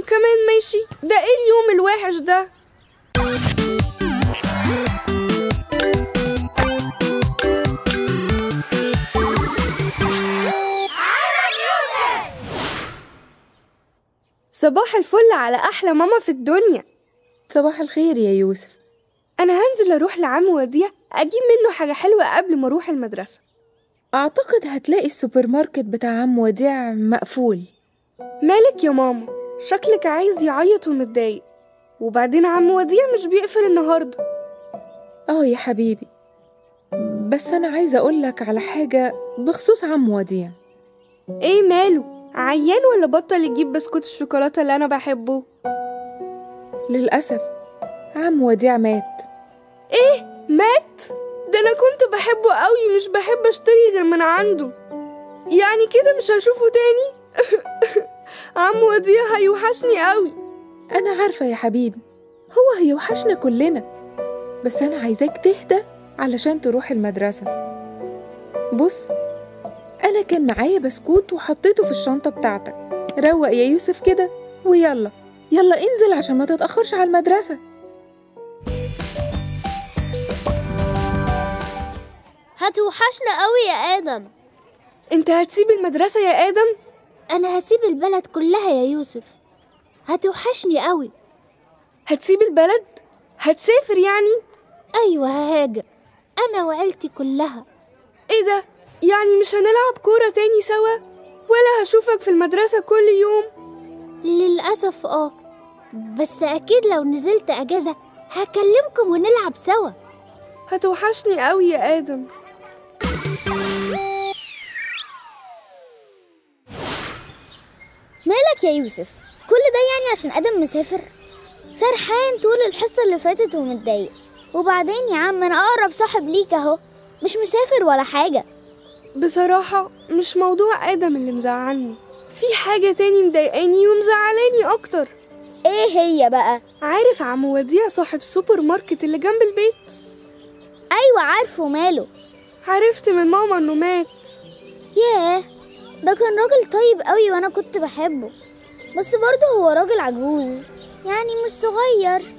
كمان ماشي؟ ده ايه اليوم الوحش ده؟ صباح الفل على أحلى ماما في الدنيا. صباح الخير يا يوسف. أنا هنزل أروح لعم وديع أجيب منه حاجة حلوة قبل ما أروح المدرسة. أعتقد هتلاقي السوبر ماركت بتاع عم وديع مقفول. مالك يا ماما؟ شكلك عايز يعيط ومتضايق، وبعدين عم وديع مش بيقفل النهاردة. يا حبيبي، بس أنا عايزة أقولك على حاجة بخصوص عم وديع. إيه ماله؟ عيان ولا بطل يجيب بسكوت الشوكولاتة اللي أنا بحبه؟ للأسف عم وديع مات. إيه؟ مات؟ ده أنا كنت بحبه قوي، مش بحب أشتري غير من عنده. يعني كده مش هشوفه تاني؟ عم وديع هيوحشني قوي. أنا عارفة يا حبيبي، هو هيوحشنا كلنا، بس أنا عايزاك تهدى علشان تروح المدرسة. بص، أنا كان معايا بسكوت وحطيته في الشنطة بتاعتك. روق يا يوسف كده، ويلا انزل عشان ما تتأخرش على المدرسة. هتوحشنا قوي يا آدم. انت هتسيب المدرسة يا آدم؟ أنا هسيب البلد كلها يا يوسف، هتوحشني قوي. هتسيب البلد؟ هتسافر يعني؟ أيوة ههاجر، أنا وعيلتي كلها. ايه ده؟ يعني مش هنلعب كورة تاني سوا؟ ولا هشوفك في المدرسة كل يوم؟ للأسف بس أكيد لو نزلت أجازة هكلمكم ونلعب سوا. هتوحشني قوي يا آدم. مالك يا يوسف؟ كل ده يعني عشان آدم مسافر؟ سرحان طول الحصة اللي فاتت ومتضايق. وبعدين يا عم أنا أقرب صاحب ليك أهو، مش مسافر ولا حاجة. بصراحة مش موضوع آدم اللي مزعلني، في حاجة تاني مضايقاني ومزعلاني أكتر. إيه هي بقى؟ عارف عم وديع صاحب السوبر ماركت اللي جنب البيت؟ أيوة عارفه، ماله؟ عرفت من ماما إنه مات. ياه، ده كان راجل طيب قوي وأنا كنت بحبه، بس برضه هو راجل عجوز، يعني مش صغير.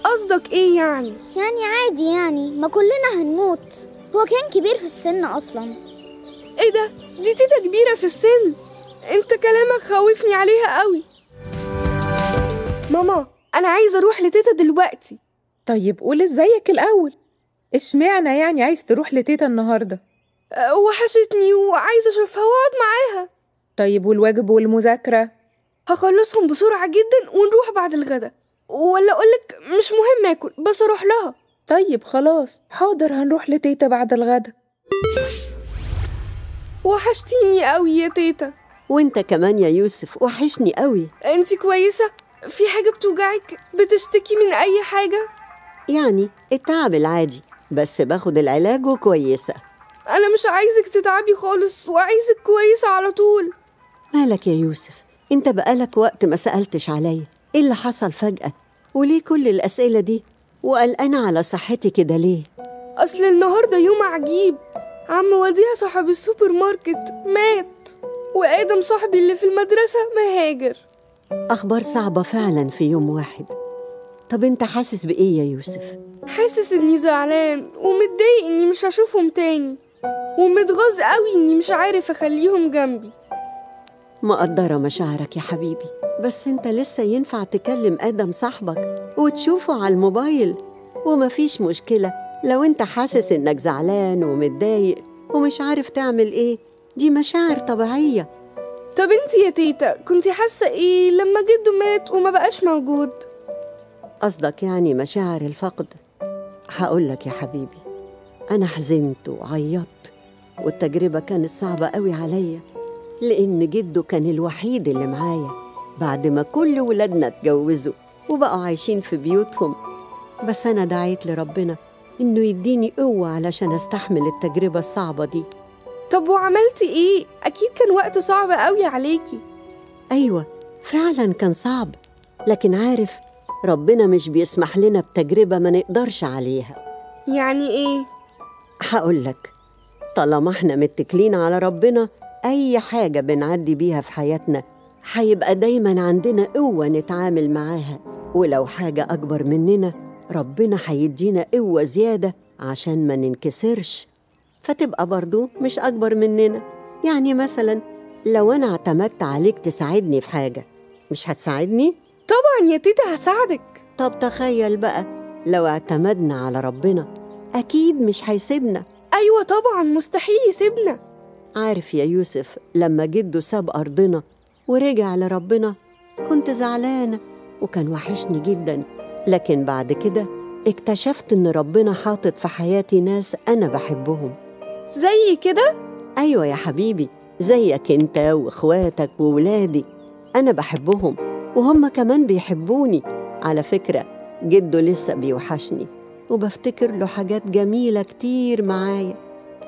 قصدك إيه يعني؟ يعني عادي، يعني ما كلنا هنموت. هو كان كبير في السن أصلا. إيه ده؟ دي تيتا كبيرة في السن؟ أنت كلامك خوفني عليها قوي. ماما، أنا عايزة أروح لتيتا دلوقتي. طيب قول إزيك الأول. اشمعنى يعني عايز تروح لتيتا النهاردة؟ وحشتني وعايزة أشوفها وأقعد معاها. طيب والواجب والمذاكرة؟ هخلصهم بسرعة جدا ونروح بعد الغدا، ولا أقولك مش مهم أكل بس أروح لها. طيب خلاص، حاضر، هنروح لتيتا بعد الغدا. وحشتيني قوي يا تيتا. وانت كمان يا يوسف، وحشني قوي. انتي كويسة؟ في حاجة بتوجعك؟ بتشتكي من أي حاجة؟ يعني التعب العادي، بس باخد العلاج وكويسة. أنا مش عايزك تتعبي خالص، وعايزك كويسة على طول. مالك يا يوسف؟ انت بقالك وقت ما سألتش عليا. ايه اللي حصل فجأة؟ وليه كل الأسئلة دي؟ وقلقانة على صحتي كده ليه؟ أصل النهاردة يوم عجيب. عم وديع صاحب السوبر ماركت مات، وآدم صاحبي اللي في المدرسة مهاجر. أخبار صعبة فعلا في يوم واحد. طب انت حاسس بإيه يا يوسف؟ حاسس إني زعلان ومتضايق إني مش هشوفهم تاني، ومتغاظ قوي إني مش عارف أخليهم جنبي. مقدرة مشاعرك يا حبيبي، بس انت لسه ينفع تكلم آدم صاحبك وتشوفه على الموبايل، ومفيش مشكلة لو انت حاسس انك زعلان ومتضايق ومش عارف تعمل ايه. دي مشاعر طبيعية. طب انتي يا تيتا كنتي حاسة ايه لما جده مات وما بقاش موجود؟ قصدك يعني مشاعر الفقد؟ هقولك يا حبيبي، أنا حزنت وعيطت، والتجربة كانت صعبة قوي عليا، لأن جده كان الوحيد اللي معايا بعد ما كل ولادنا اتجوزوا وبقوا عايشين في بيوتهم. بس أنا دعيت لربنا إنه يديني قوة علشان أستحمل التجربة الصعبة دي. طب وعملتي ايه؟ أكيد كان وقت صعب قوي عليكي. أيوة فعلا كان صعب، لكن عارف ربنا مش بيسمح لنا بتجربة ما نقدرش عليها. يعني ايه؟ هقولك، طالما احنا متكلين على ربنا، أي حاجة بنعدي بيها في حياتنا هيبقى دايما عندنا قوة نتعامل معاها، ولو حاجة أكبر مننا ربنا هيدينا قوة زيادة عشان ما ننكسرش، فتبقى برضو مش أكبر مننا. يعني مثلا لو أنا اعتمدت عليك تساعدني في حاجة، مش هتساعدني؟ طبعا يا تيتا هساعدك. طب تخيل بقى لو اعتمدنا على ربنا، أكيد مش هيسيبنا. أيوة طبعا، مستحيل يسيبنا. عارف يا يوسف، لما جده ساب أرضنا ورجع لربنا كنت زعلانة وكان وحشني جدا، لكن بعد كده اكتشفت إن ربنا حاطط في حياتي ناس أنا بحبهم. زي كده؟ أيوة يا حبيبي، زيك أنت وإخواتك وولادي، أنا بحبهم وهم كمان بيحبوني. على فكرة جده لسه بيوحشني وبفتكر له حاجات جميلة كتير معايا،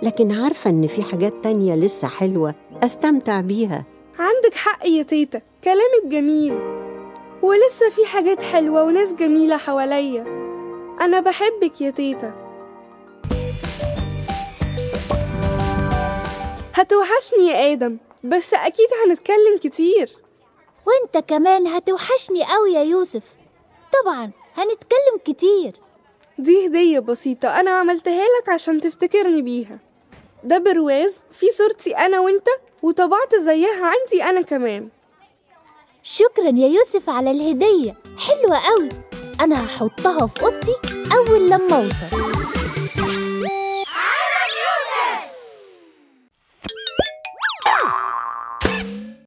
لكن عارفة إن في حاجات تانية لسه حلوة أستمتع بيها. عندك حق يا تيتا، كلامك جميل، ولسه في حاجات حلوة وناس جميلة حواليا. أنا بحبك يا تيتا. هتوحشني يا آدم، بس أكيد هنتكلم كتير. وانت كمان هتوحشني قوي يا يوسف، طبعا هنتكلم كتير. دي هدية بسيطة أنا عملتها لك عشان تفتكرني بيها. ده برواز فيه صورتي أنا وإنت، وطبعت زيها عندي أنا كمان. شكرا يا يوسف على الهدية، حلوة قوي. أنا هحطها في أوضتي أول لما أوصل.